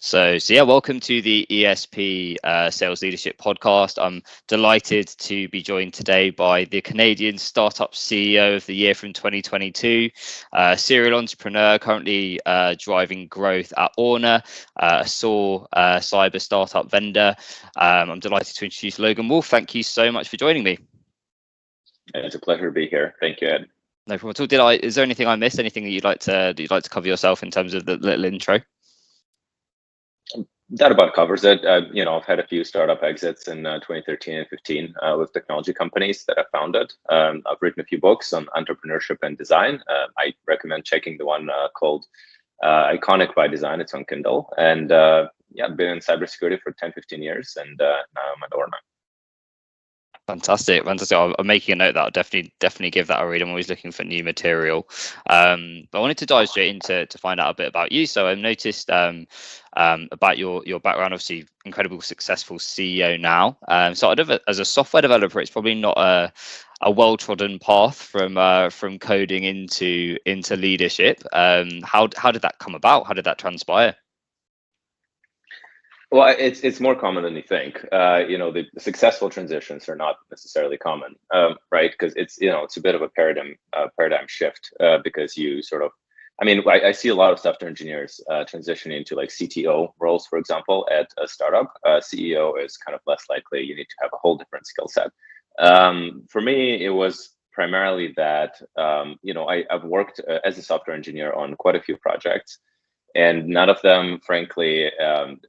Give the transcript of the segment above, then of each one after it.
So yeah, welcome to the ESP Sales Leadership Podcast. I'm delighted to be joined today by the Canadian Startup CEO of the Year from 2022, serial entrepreneur, currently driving growth at ORNA, a cyber startup vendor. I'm delighted to introduce Logan Wolfe. Thank you so much for joining me. It's a pleasure to be here. Thank you, Ed. No problem at all. Is there anything I missed? Anything that you'd like to cover yourself in terms of the little intro? That about covers it. I've had a few startup exits in 2013 and 15 with technology companies that I founded. I've written a few books on entrepreneurship and design. I recommend checking the one called Iconic by Design. It's on Kindle. And I've been in cybersecurity for 10, 15 years, and now I'm at ORNA. Fantastic. I'm making a note that I'll definitely give that a read. I'm always looking for new material. But I wanted to dive straight into to find out a bit about you. So I've noticed about your background. Obviously, incredible successful CEO now. Started as a software developer. It's probably not a well-trodden path from coding into leadership. How did that come about? How did that transpire? Well, it's more common than you think. The successful transitions are not necessarily common, right? Because it's a bit of a paradigm shift because you sort of, I see a lot of software engineers transitioning into like CTO roles, for example, at a startup. CEO is kind of less likely. You need to have a whole different skill set. For me, it was primarily that I've worked as a software engineer on quite a few projects. And none of them, frankly, and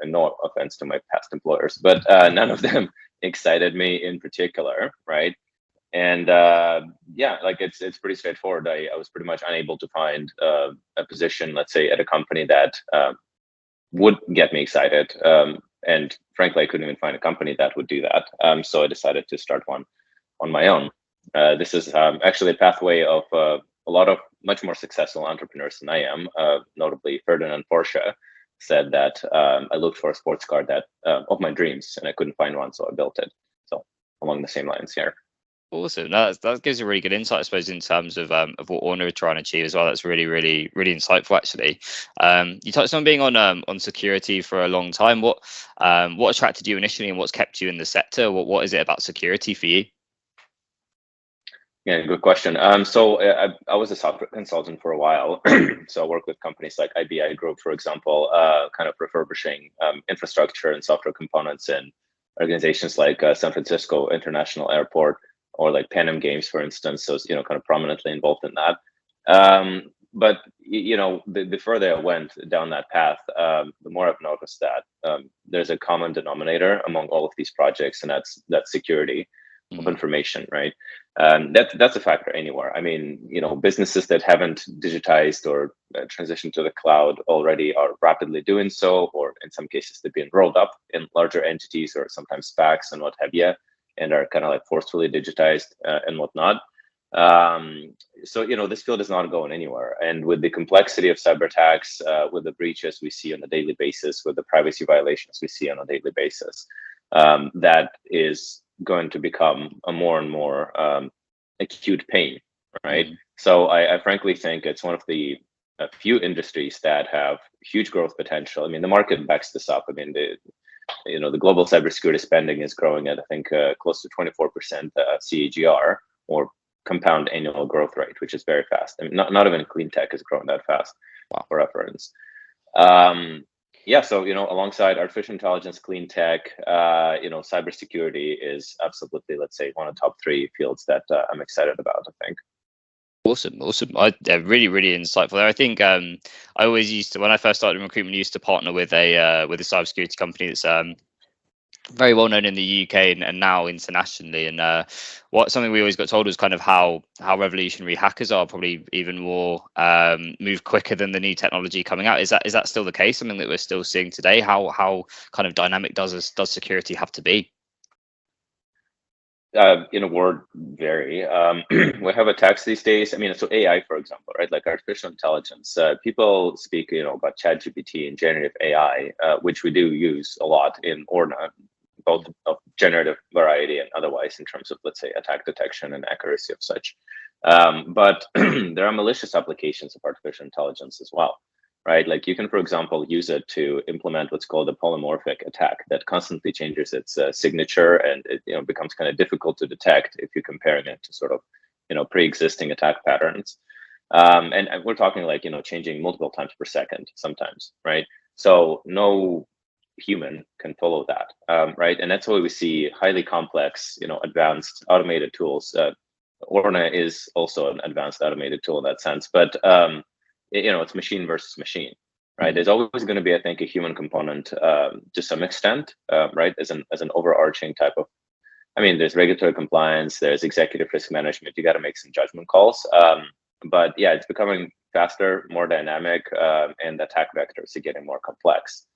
no offense to my past employers, but none of them excited me in particular, right? And it's pretty straightforward. I was pretty much unable to find a position, let's say, at a company that would get me excited. And frankly, I couldn't even find a company that would do that. So I decided to start one on my own. This is actually a pathway of a lot of much more successful entrepreneurs than I am, notably Ferdinand Porsche, said that I looked for a sports car that of my dreams and I couldn't find one, so I built it. So along the same lines here. Awesome. That gives a really good insight, I suppose, in terms of what ORNA are trying to achieve as well. That's really, really, really insightful, actually. You touched on being on security for a long time. What attracted you initially, and what's kept you in the sector? What is it about security for you? Yeah, good question. So I was a software consultant for a while. So I worked with companies like IBI Group, for example, kind of refurbishing infrastructure and software components in organizations like San Francisco International Airport or like Pan Am Games, for instance. So kind of prominently involved in that. But the further I went down that path, the more I've noticed that there's a common denominator among all of these projects, and that's security of information, right? That's a factor anywhere. Businesses that haven't digitized or transitioned to the cloud already are rapidly doing so, or in some cases they've been rolled up in larger entities or sometimes SPACs and what have you, and are kind of like forcefully digitized and whatnot. So this field is not going anywhere. And with the complexity of cyber attacks, with the breaches we see on a daily basis, with the privacy violations we see on a daily basis, that is going to become a more and more acute pain, right? So I frankly think it's one of the few industries that have huge growth potential. The market backs this up. The global cybersecurity spending is growing at, I think, close to 24% CAGR, or compound annual growth rate, which is very fast. Not even clean tech is growing that fast. Wow. For reference. So alongside artificial intelligence, clean tech, cybersecurity is absolutely, let's say, one of the top three fields that I'm excited about, I think. Awesome. Really, really insightful there. I think I always used to, when I first started in recruitment, used to partner with a cybersecurity company that's very well known in the UK and now internationally. And something we always got told was kind of how revolutionary hackers are, probably even more move quicker than the new technology coming out. Is that still the case? Something that we're still seeing today? How kind of dynamic does security have to be? In a word, very. We have attacks these days. So AI, for example, right? Like artificial intelligence. People speak, about ChatGPT and generative AI, which we do use a lot in ORNA, both of generative variety and otherwise, in terms of, let's say, attack detection and accuracy of such. But there are malicious applications of artificial intelligence as well. right? Like you can, for example, use it to implement what's called a polymorphic attack that constantly changes its signature, and it becomes kind of difficult to detect if you're comparing it to sort of pre-existing attack patterns. And we're talking like changing multiple times per second sometimes, right? So no human can follow that, right? And that's why we see highly complex, advanced automated tools. Orna is also an advanced automated tool in that sense, but it's machine versus machine, right? There's always going to be, I think, a human component to some extent, right? As an overarching type of, I mean, there's regulatory compliance, there's executive risk management. You got to make some judgment calls, but yeah, it's becoming faster, more dynamic, and the attack vectors are getting more complex.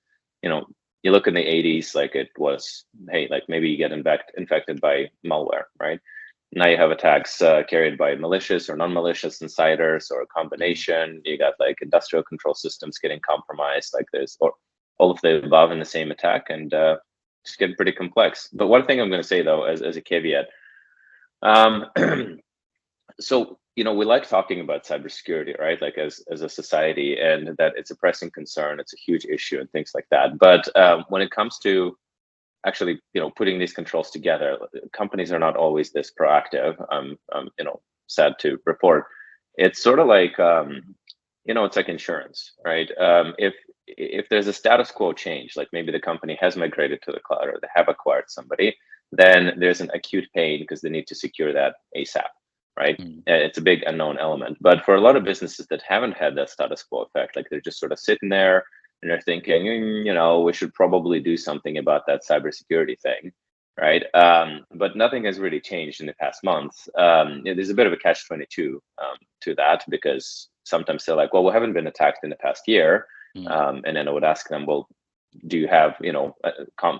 You look in the 80s, like it was, hey, like maybe you get infected by malware, right? Now you have attacks carried by malicious or non-malicious insiders or a combination. You got like industrial control systems getting compromised, like this, or all of the above in the same attack, and it's getting pretty complex. But one thing I'm going to say though, as a caveat, so we like talking about cybersecurity, right? Like as a society, and that it's a pressing concern, it's a huge issue, and things like that. But when it comes to actually putting these controls together, companies are not always this proactive. Sad to report. It's sort of like it's like insurance, right? If there's a status quo change, like maybe the company has migrated to the cloud or they have acquired somebody, then there's an acute pain because they need to secure that ASAP, right? It's a big unknown element. But for a lot of businesses that haven't had that status quo effect, like they're just sort of sitting there and they're thinking, we should probably do something about that cybersecurity thing, right? But nothing has really changed in the past month. There's a bit of a catch-22 to that, because sometimes they're like, well, we haven't been attacked in the past year. And then I would ask them, well, do you have,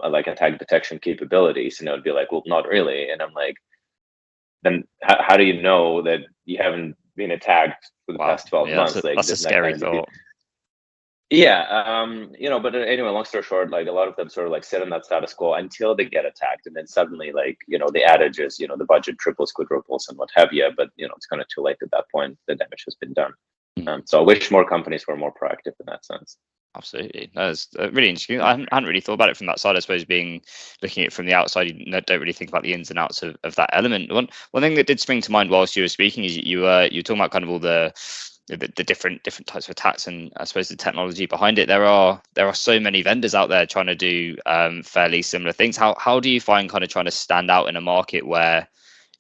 like attack detection capabilities? And it would be like, well, not really. And I'm like, then how do you know that you haven't been attacked for the past 12 months? That's a scary thought. Yeah, but anyway, long story short, like a lot of them sort of like sit in that status quo until they get attacked, and then suddenly, like the adage is, the budget triples, quadruples, and what have you. But it's kind of too late at that point. The damage has been done. So I wish more companies were more proactive in that sense. Absolutely, that's really interesting. I hadn't really thought about it from that side. I suppose looking at it from the outside, you don't really think about the ins and outs of that element. One thing that did spring to mind whilst you were speaking is you were talking about kind of all the different types of attacks, and I suppose the technology behind it. There are so many vendors out there trying to do fairly similar things. How do you find kind of trying to stand out in a market where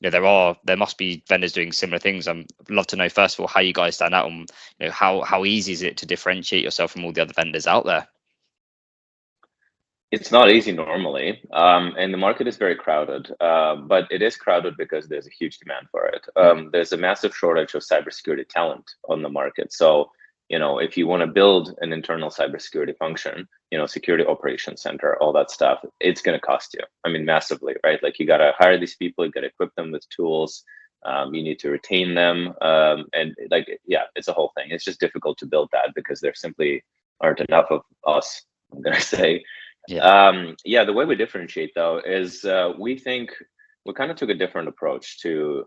there must be vendors doing similar things? I'd love to know, first of all, how you guys stand out, and how easy is it to differentiate yourself from all the other vendors out there? It's not easy normally, and the market is very crowded, but it is crowded because there's a huge demand for it. There's a massive shortage of cybersecurity talent on the market. So, if you want to build an internal cybersecurity function, security operations center, all that stuff, it's going to cost you. I mean, massively, right? Like you got to hire these people, you got to equip them with tools, you need to retain them, and like, yeah, it's a whole thing. It's just difficult to build that because there simply aren't enough of us, I'm going to say. The way we differentiate though is we think we kind of took a different approach to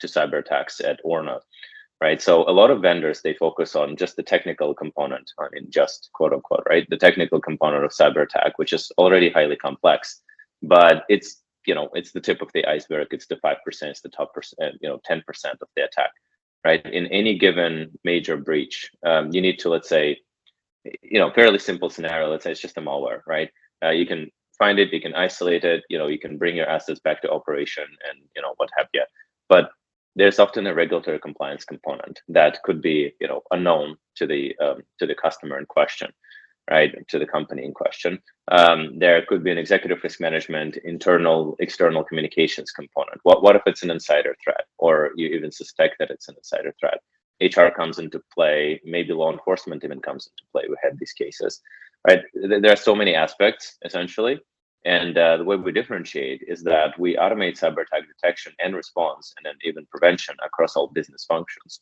cyber attacks at Orna, right? So a lot of vendors, they focus on just the technical component, I mean, just quote unquote, right? The technical component of cyber attack, which is already highly complex, but it's the tip of the iceberg. It's the 5%, it's the top percent, 10% of the attack, right? In any given major breach, you need to, let's say, fairly simple scenario. Let's say it's just a malware, right? You can find it, you can isolate it, you can bring your assets back to operation, and what have you. But there's often a regulatory compliance component that could be unknown to the customer in question, right? To the company in question. There could be an executive risk management, internal, external communications component. What if it's an insider threat, or you even suspect that it's an insider threat? HR comes into play, maybe law enforcement even comes into play. We had these cases, right? There are so many aspects, essentially. And the way we differentiate is that we automate cyber attack detection and response, and then even prevention across all business functions.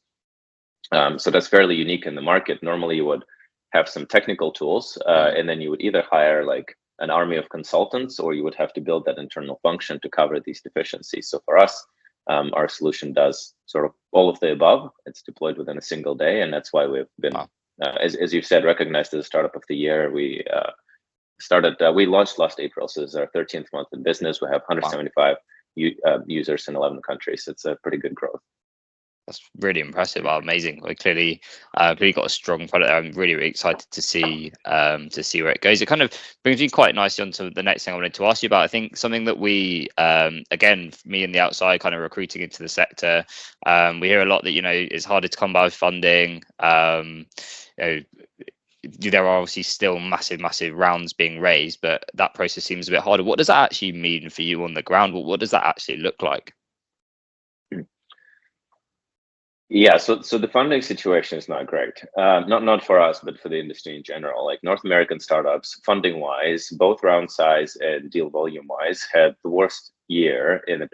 So that's fairly unique in the market. Normally, you would have some technical tools, and then you would either hire like an army of consultants, or you would have to build that internal function to cover these deficiencies. So for us, our solution does sort of all of the above. It's deployed within a single day, and that's why we've been as you've said, recognized as a startup of the year. We we launched last April, so this is our 13th month in business. We have 175 users in 11 countries. It's a pretty good growth. That's really impressive. Oh, amazing. We clearly got a strong product there. I'm really, really excited to see where it goes. It kind of brings me quite nicely onto the next thing I wanted to ask you about. I think something that we again, me and the outside kind of recruiting into the sector, we hear a lot that, you know, it's harder to come by with funding. You know, there are obviously still massive rounds being raised, but that process seems a bit harder. What does that actually mean for you on the ground? What does that actually look like? Yeah, so the funding situation is not great. Not for us, but for the industry in general. Like North American startups, funding wise, both round size and deal volume wise, had the worst year in the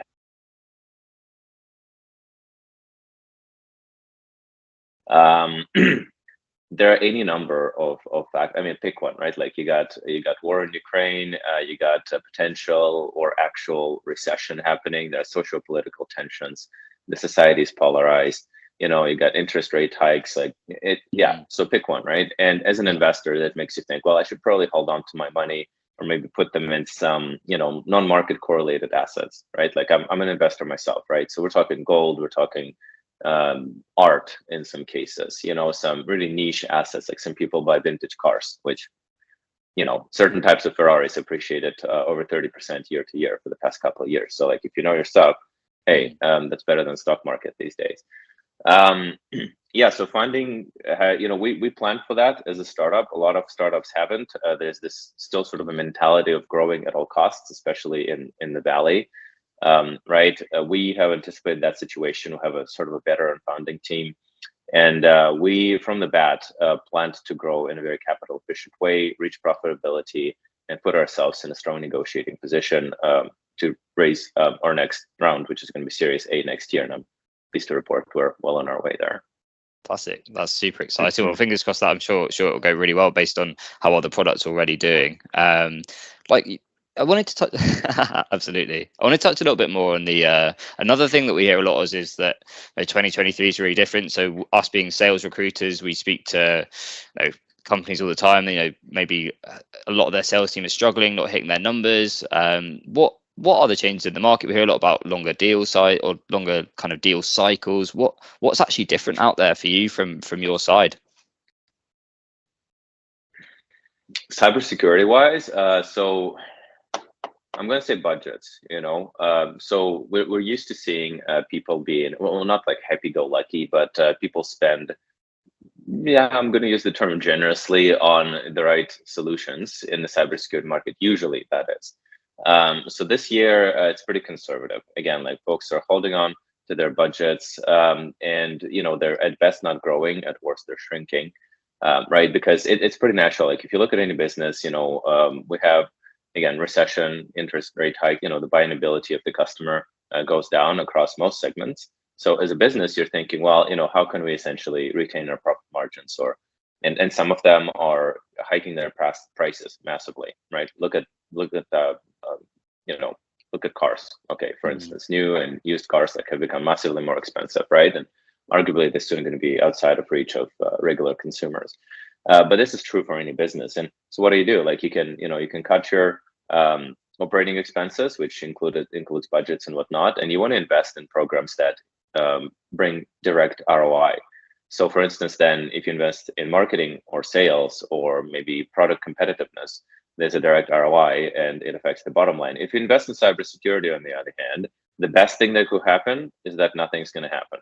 there are any number of facts. I mean, pick one, right? Like you got war in Ukraine, you got potential or actual recession happening. There are social political tensions. The society is polarized. You know, you got interest rate hikes. Like it, yeah. So pick one, right? And as an investor, that makes you think, well, I should probably hold on to my money or maybe put them in some, you know, non-market correlated assets, right? Like I'm an investor myself, right? So we're talking gold, we're talking art in some cases, you know, some really niche assets. Like some people buy vintage cars, which, you know, certain types of Ferraris appreciated over 30% year to year for the past couple of years. So like if you know your stuff, hey, that's better than stock market these days. Yeah, so funding, you know, we planned for that as a startup. A lot of startups haven't. There's this still sort of a mentality of growing at all costs, especially in the Valley. Right, we have anticipated that situation. We have a sort of a better founding team, and we from the bat planned to grow in a very capital efficient way, reach profitability, and put ourselves in a strong negotiating position to raise our next round, which is going to be Series A next year. And I'm pleased to report we're well on our way there. Fantastic. That's super exciting. Well, fingers crossed that I'm sure it'll go really well based on how well the product's already doing. Like I wanted to touch absolutely. I want to touch a little bit more on the another thing that we hear a lot is that 2023 is really different. So us being sales recruiters, we speak to companies all the time. You know, maybe a lot of their sales team is struggling, not hitting their numbers. What are the changes in the market? We hear a lot about longer deal size or longer kind of deal cycles. What's actually different out there for you from your side? Cybersecurity wise, so I'm going to say budgets, you know. So we're used to seeing people being, well, not like happy-go-lucky, but people spend, yeah, I'm going to use the term generously on the right solutions in the cybersecurity market. Usually that is. So this year it's pretty conservative. Again, like folks are holding on to their budgets, and you know they're at best not growing, at worst they're shrinking, right? Because it's pretty natural. Like if you look at any business, you know, we have again recession, interest rate hike. You know, the buying ability of the customer goes down across most segments. So as a business, you're thinking, well, you know, how can we essentially retain our profit margins? Or and some of them are hiking their prices massively, right? Look at the you know, look at cars. Okay, for instance, new and used cars that have become massively more expensive, right? And arguably they're soon going to be outside of reach of regular consumers. But this is true for any business. And so what do? Like you can cut your operating expenses, which includes budgets and whatnot, and you want to invest in programs that bring direct ROI. So for instance, then if you invest in marketing or sales or maybe product competitiveness, there's a direct ROI and it affects the bottom line. If you invest in cybersecurity, on the other hand, the best thing that could happen is that nothing's going to happen.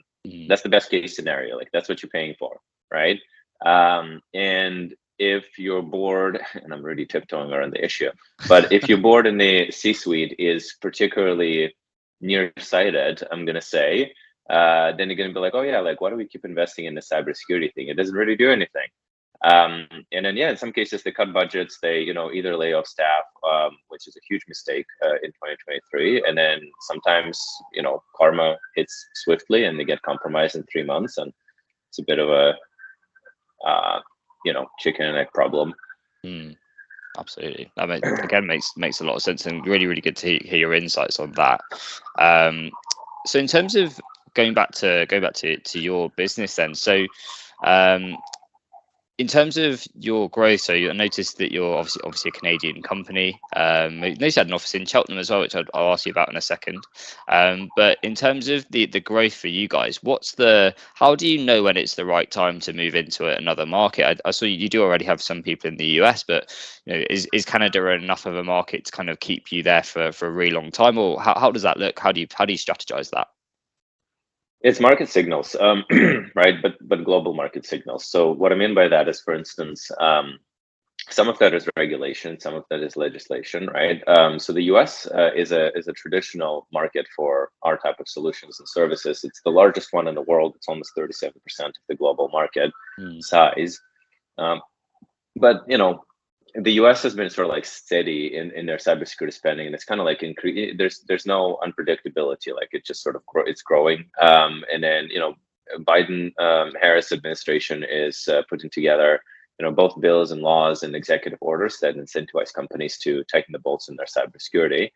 That's the best case scenario. Like that's what you're paying for, right? And if your board, and I'm really tiptoeing around the issue, but if your board in the C-suite is particularly nearsighted, I'm going to say, then you're going to be like, oh yeah, like why do we keep investing in the cybersecurity thing? It doesn't really do anything. And then yeah, in some cases they cut budgets. They either lay off staff, which is a huge mistake in 2023, and then sometimes karma hits swiftly and they get compromised in 3 months, and it's a bit of a chicken and egg problem. Absolutely. That makes a lot of sense, and really, really good to hear your insights on that. So in terms of going back to your business then, so In terms of your growth, so you noticed that you're obviously a Canadian company. You noticed you had an office in Cheltenham as well, which I'll ask you about in a second. But in terms of the growth for you guys, how do you know when it's the right time to move into another market? I saw you do already have some people in the US, but is Canada enough of a market to kind of keep you there for a really long time, or how does that look? How do you strategize that? It's market signals, right? But global market signals. So what I mean by that is, for instance, some of that is regulation, some of that is legislation, right? So the U.S. Is a traditional market for our type of solutions and services. It's the largest one in the world. It's almost 37% of the global market size. But the U.S. has been sort of like steady in their cybersecurity spending, and it's kind of like there's no unpredictability. Like it just sort of it's growing. And then Biden Harris administration is putting together both bills and laws and executive orders that incentivize companies to tighten the bolts in their cybersecurity.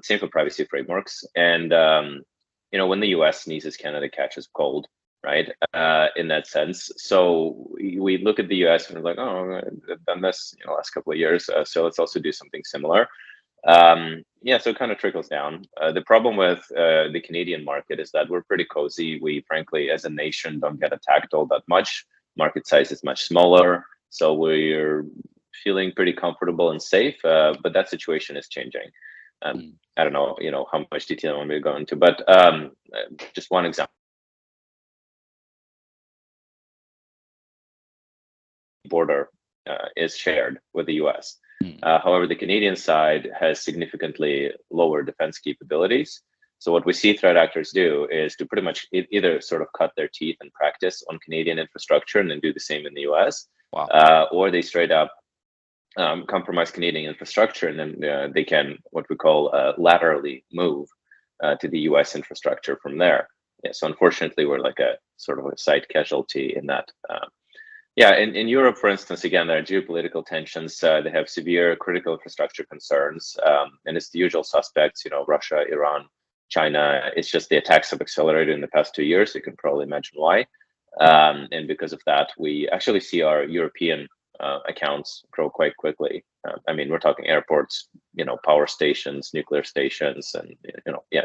Same for privacy frameworks. And when the U.S. sneezes, Canada catches cold, right? In that sense. So we look at the US and we're like, oh, I've done this last couple of years, so let's also do something similar. So it kind of trickles down. The problem with the Canadian market is that we're pretty cozy. We frankly, as a nation, don't get attacked all that much. Market size is much smaller, so we're feeling pretty comfortable and safe. But that situation is changing. I don't know, how much detail I want me to go into, but just one example. Border is shared with the US. However, the Canadian side has significantly lower defense capabilities. So what we see threat actors do is to pretty much either sort of cut their teeth and practice on Canadian infrastructure and then do the same in the US. Wow. Or they straight up compromise Canadian infrastructure, and then they can what we call laterally move to the US infrastructure from there. Yeah, so unfortunately, we're like a sort of a side casualty in that. In Europe, for instance, again, there are geopolitical tensions. They have severe critical infrastructure concerns, and it's the usual suspects, Russia, Iran, China. It's just the attacks have accelerated in the past 2 years. You can probably imagine why. And because of that, we actually see our European accounts grow quite quickly. We're talking airports, power stations, nuclear stations, and,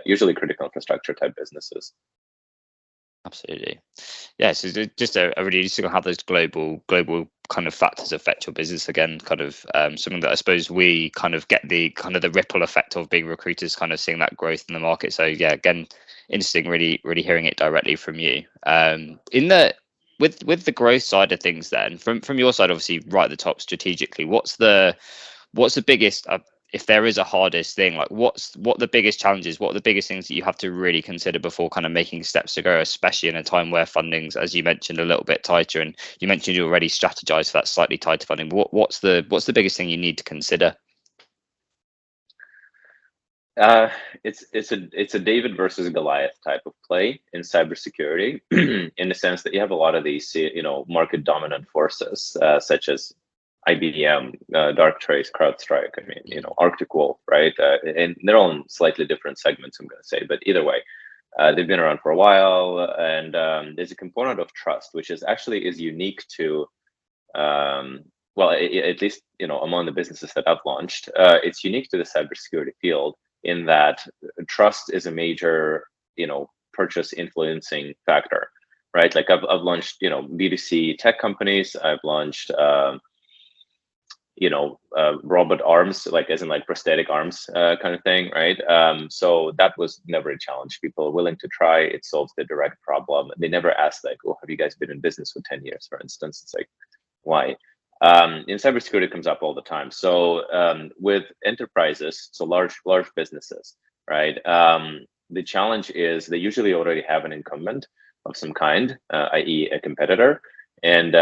usually critical infrastructure type businesses. Absolutely. Yeah, so just a really interesting how those global kind of factors affect your business. Again, kind of something that I suppose we kind of get the ripple effect of being recruiters, kind of seeing that growth in the market. So yeah, again, interesting, really hearing it directly from you. With the growth side of things, then from your side, obviously right at the top strategically, what's the biggest if there is a hardest thing, like what the biggest challenges, what are the biggest things that you have to really consider before kind of making steps to grow, especially in a time where funding's, as you mentioned, a little bit tighter, and you mentioned you already strategized for that slightly tighter funding. What's the biggest thing you need to consider? It's a David versus Goliath type of play in cybersecurity, in the sense that you have a lot of these market dominant forces, such as IBM, Darktrace, CrowdStrike, Arctic Wolf, right? And they're all in slightly different segments, I'm going to say, but either way, they've been around for a while, and there's a component of trust, which is unique to, at least among the businesses that I've launched, it's unique to the cybersecurity field in that trust is a major, purchase influencing factor, right? Like I've launched, B2C tech companies. I've launched robot arms, like as in like prosthetic arms kind of thing, right? So that was never a challenge. People are willing to try. It solves the direct problem. They never ask like, oh, have you guys been in business for 10 years, for instance? It's like, why? In cybersecurity, it comes up all the time. So with enterprises, so large businesses, right? The challenge is they usually already have an incumbent of some kind, i.e. a competitor. And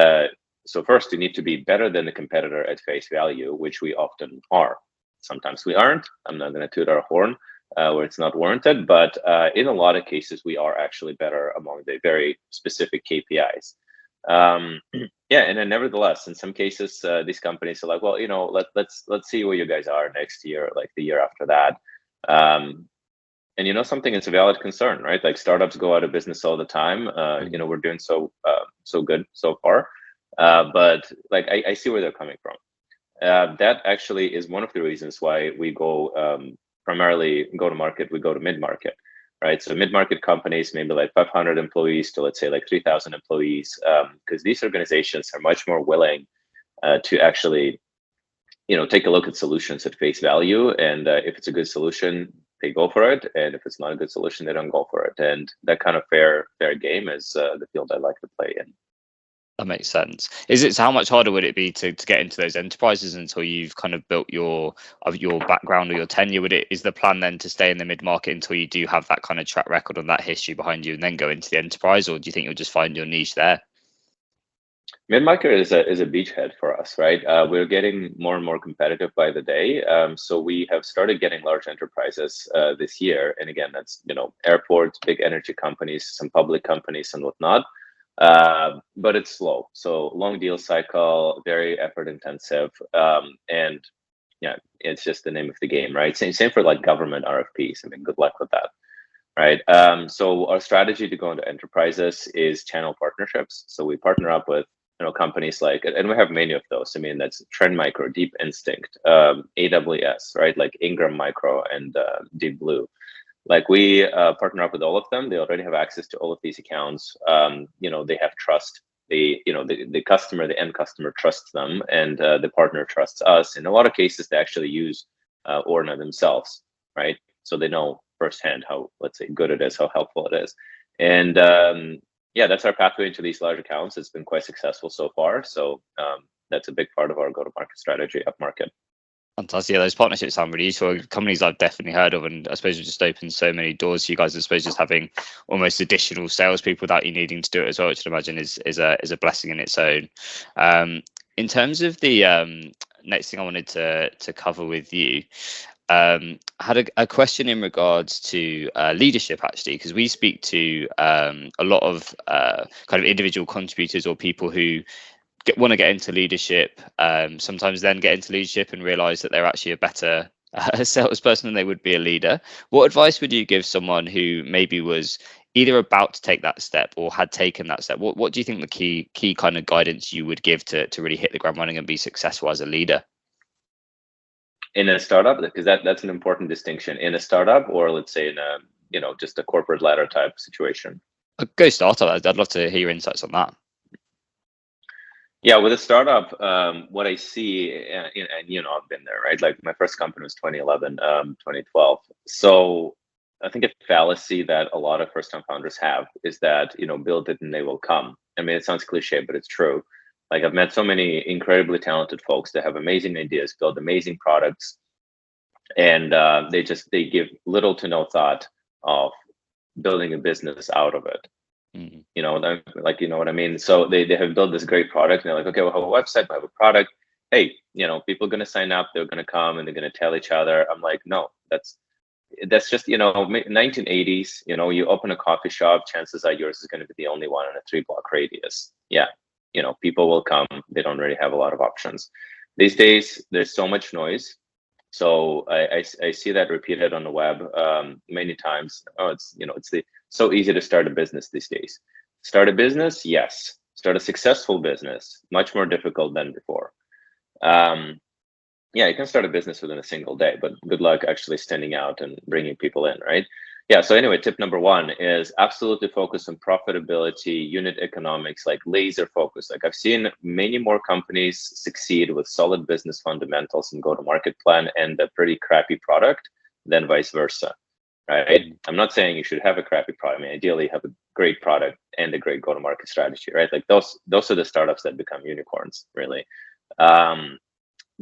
so first, you need to be better than the competitor at face value, which we often are. Sometimes we aren't. I'm not going to toot our horn where it's not warranted, but in a lot of cases, we are actually better among the very specific KPIs. And then nevertheless, in some cases, these companies are like, well, let's see where you guys are next year, like the year after that. And something, it's a valid concern, right? Like startups go out of business all the time. We're doing so good so far. But like I see where they're coming from. That actually is one of the reasons why we go primarily go to market. We go to mid market, right? So mid market companies, maybe like 500 employees to let's say like 3,000 employees, because these organizations are much more willing to actually, take a look at solutions at face value, and if it's a good solution, they go for it, and if it's not a good solution, they don't go for it. And that kind of fair game is the field I like to play in. That makes sense. So how much harder would it be to get into those enterprises until you've kind of built your background or your tenure? Is the plan then to stay in the mid market until you do have that kind of track record and that history behind you, and then go into the enterprise, or do you think you'll just find your niche there? Mid market is a beachhead for us, right? We're getting more and more competitive by the day. So we have started getting large enterprises this year, and again, that's airports, big energy companies, some public companies, and whatnot. But it's slow, so long deal cycle, very effort intensive, and yeah, it's just the name of the game, right? Same for like government RFPs. I mean, good luck with that, right? So our strategy to go into enterprises is channel partnerships. So we partner up with companies like, and we have many of those. I mean, that's Trend Micro, Deep Instinct, AWS, right? Like Ingram Micro and Deep Blue. Like we partner up with all of them. They already have access to all of these accounts. They have trust. The customer, the end customer trusts them, and the partner trusts us. In a lot of cases, they actually use Orna themselves, right? So they know firsthand how, let's say, good it is, how helpful it is. And yeah, that's our pathway into these large accounts. It's been quite successful so far. So that's a big part of our go-to-market strategy up market. Fantastic. Yeah, those partnerships sound really useful. Companies I've definitely heard of, and I suppose it just opens so many doors to you guys. I suppose just having almost additional salespeople without you needing to do it as well, which I'd imagine is a blessing in its own. In terms of the next thing I wanted to cover with you, I had a question in regards to leadership, actually, because we speak to a lot of kind of individual contributors or people who want to get into leadership, sometimes then get into leadership and realize that they're actually a better salesperson than they would be a leader. What advice would you give someone who maybe was either about to take that step or had taken that step? What do you think the key kind of guidance you would give to really hit the ground running and be successful as a leader? In a startup, because that's an important distinction. In a startup, or let's say in a just a corporate ladder type situation. Go startup. I'd love to hear your insights on that. Yeah, with a startup, what I see, and I've been there, right? Like my first company was 2011, 2012. So I think a fallacy that a lot of first-time founders have is that, build it and they will come. I mean, it sounds cliche, but it's true. Like I've met so many incredibly talented folks that have amazing ideas, build amazing products, and they give little to no thought of building a business out of it. Mm. You know what I mean? So they have built this great product, and they're like, okay, we'll have a website, we'll have a product. Hey, people are gonna sign up, they're gonna come, and they're gonna tell each other. I'm like, no, that's just 1980s. You open a coffee shop, chances are yours is gonna be the only one in a 3-block radius. Yeah, people will come. They don't really have a lot of options. These days, there's so much noise. So I see that repeated on the web many times. Oh, it's so easy to start a business these days. Start a business, yes. Start a successful business, much more difficult than before. Yeah, you can start a business within a single day, but good luck actually standing out and bringing people in, right? Yeah, so anyway, tip number 1 is absolutely focus on profitability, unit economics, like laser focus. Like I've seen many more companies succeed with solid business fundamentals and go-to-market plan and a pretty crappy product than vice versa, right? I'm not saying you should have a crappy product. I mean, ideally have a great product and a great go-to-market strategy, right? Like those are the startups that become unicorns, really.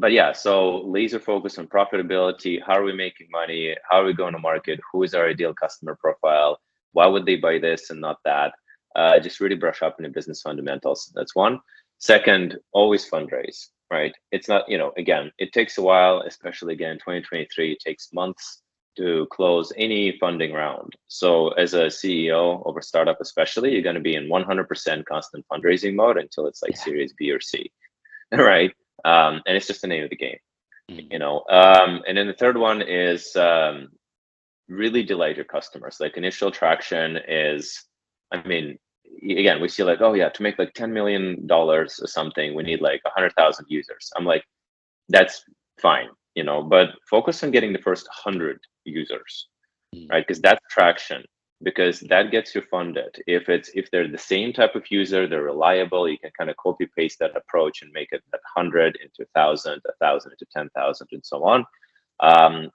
But yeah, so laser focus on profitability. How are we making money? How are we going to market? Who is our ideal customer profile? Why would they buy this and not that? Just really brush up on the business fundamentals. That's one. Second, always fundraise, right? It's not, again, it takes a while, especially again, 2023, it takes months to close any funding round. So as a CEO of a startup, especially, you're going to be in 100% constant fundraising mode until it's like Series B or C, right? And it's just the name of the game, and then the third one is really delight your customers. Like initial traction is, I mean, again, we see like, oh yeah, to make like $10 million or something, we need like 100,000 users. I'm like, that's fine, but focus on getting the first 100 users, right? Because that's traction, because that gets you funded. If they're the same type of user, they're reliable, you can kind of copy paste that approach and make it that 100 into 1,000, 1,000 into 10,000, and so on.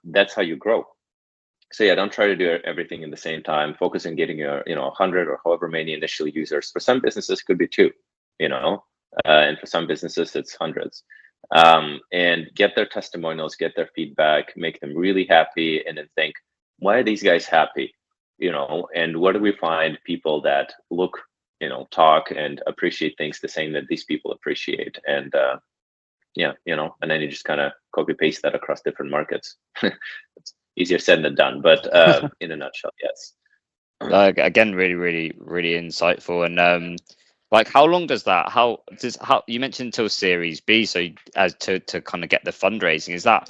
That's how you grow. So yeah, don't try to do everything in the same time. Focus on getting your 100 or however many initial users. For some businesses, it could be 2, and for some businesses, it's hundreds. And get their testimonials, get their feedback, make them really happy, and then think, why are these guys happy? And where do we find people that look, talk and appreciate things the same that these people appreciate? And and then you just kind of copy paste that across different markets. It's easier said than done, but in a nutshell, yes. Again, really, really, really insightful. And like, how long does how you mentioned until Series B, so as to kind of get the fundraising, is that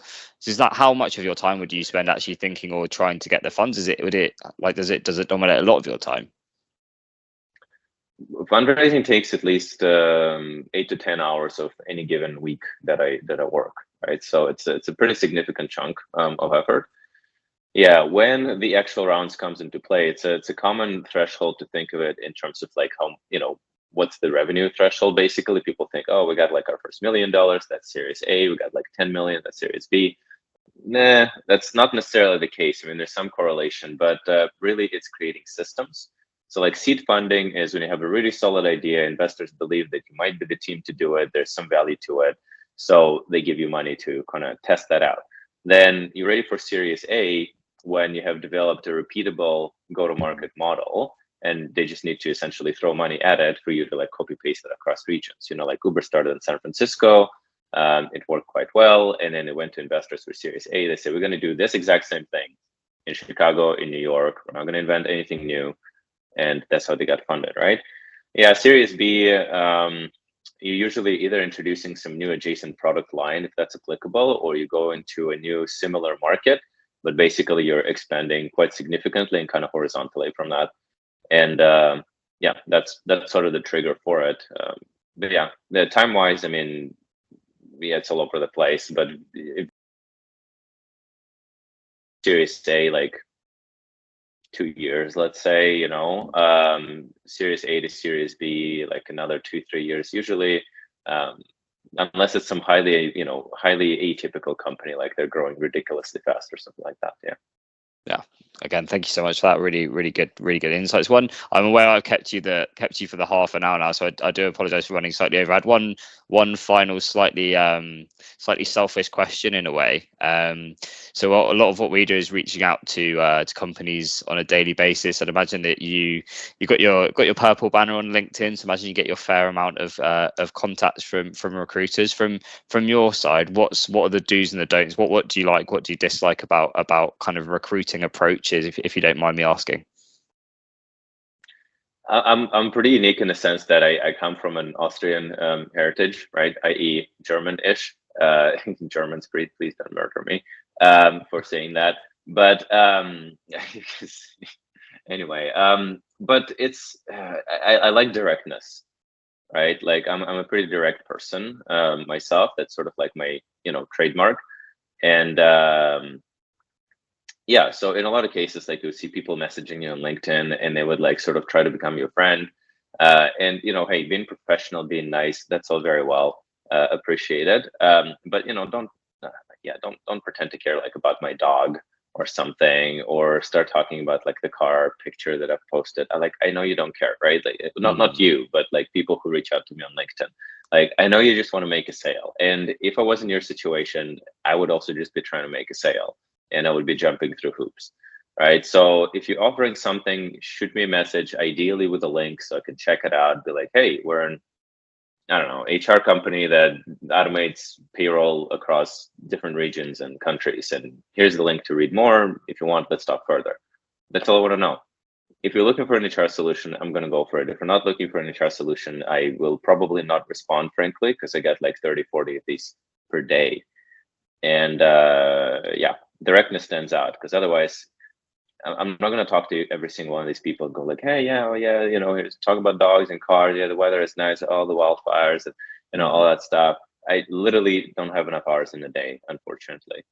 how much of your time would you spend actually thinking or trying to get the funds? Does it dominate a lot of your time? Fundraising takes at least 8 to 10 hours of any given week that I work, right? So it's a pretty significant chunk of effort. Yeah, when the actual rounds comes into play, it's a common threshold to think of it in terms of like how, what's the revenue threshold. Basically, people think, oh, we got like our first $1 million, that's Series A. We got like 10 million, that's Series B. Nah, that's not necessarily the case. I mean, there's some correlation, but really it's creating systems. So like seed funding is when you have a really solid idea, investors believe that you might be the team to do it, there's some value to it, so they give you money to kind of test that out. Then you're ready for Series A when you have developed a repeatable go-to-market model, and they just need to essentially throw money at it for you to like copy paste it across regions. Like Uber started in San Francisco, it worked quite well, and then it went to investors for Series A. They said, we're going to do this exact same thing in Chicago, in New York. We're not going to invent anything new. And that's how they got funded, right? Yeah, Series B, you're usually either introducing some new adjacent product line, if that's applicable, or you go into a new similar market, but basically you're expanding quite significantly and kind of horizontally from that. And yeah, that's sort of the trigger for it. But yeah, the time-wise, I mean, yeah, it's all over the place, but if Series A, like 2 years, let's say, Series A to Series B, like another 2-3 years usually, unless it's some highly atypical company, like they're growing ridiculously fast or something like that. Yeah. Again, thank you so much for that. Really, really good insights. One, I'm aware I've kept you for the half an hour now, so I do apologize for running slightly over. I had one final slightly selfish question in a way. So a lot of what we do is reaching out to companies on a daily basis. I'd imagine that you got your purple banner on LinkedIn, so imagine you get your fair amount of contacts from recruiters. From your side, what are the do's and the don'ts? What do you like? What do you dislike about kind of recruiting approaches, if you don't mind me asking? I'm pretty unique in the sense that I come from an Austrian heritage, right? I.e. German-ish. Germans, please don't murder me for saying that. But anyway, but it's I like directness, right? Like I'm a pretty direct person myself. That's sort of like my trademark. And yeah, so in a lot of cases, like you would see people messaging you on LinkedIn and they would like sort of try to become your friend. And hey, being professional, being nice, that's all very well appreciated. But don't pretend to care like about my dog or something, or start talking about like the car picture that I've posted. I know you don't care, right? Like not you, but like people who reach out to me on LinkedIn. Like I know you just want to make a sale, and if I was in your situation, I would also just be trying to make a sale, and I would be jumping through hoops, right? So if you're offering something, shoot me a message, ideally with a link so I can check it out. Be like, hey, we're an HR company that automates payroll across different regions and countries, and here's the link to read more. If you want, let's talk further. That's all I want to know. If you're looking for an HR solution, I'm going to go for it. If you're not looking for an HR solution, I will probably not respond, frankly, because I get like 30, 40 of these per day. And yeah, directness stands out, because otherwise I'm not going to talk to every single one of these people and go like, hey, yeah, oh, yeah, here's talk about dogs and cars. Yeah, the weather is nice, all the wildfires, and all that stuff. I literally don't have enough hours in the day, unfortunately.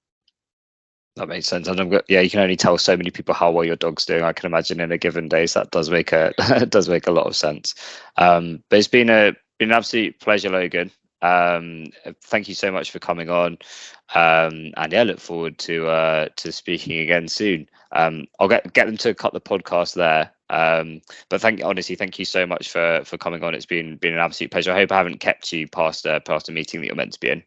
That makes sense. And yeah, you can only tell so many people how well your dog's doing. I can imagine in a given day, so that does make it does make a lot of sense. But it's been an absolute pleasure, Logan. Thank you so much for coming on. And yeah, look forward to speaking again soon. I'll get them to cut the podcast there. But honestly, thank you so much for coming on. It's been an absolute pleasure. I hope I haven't kept you past a meeting that you're meant to be in.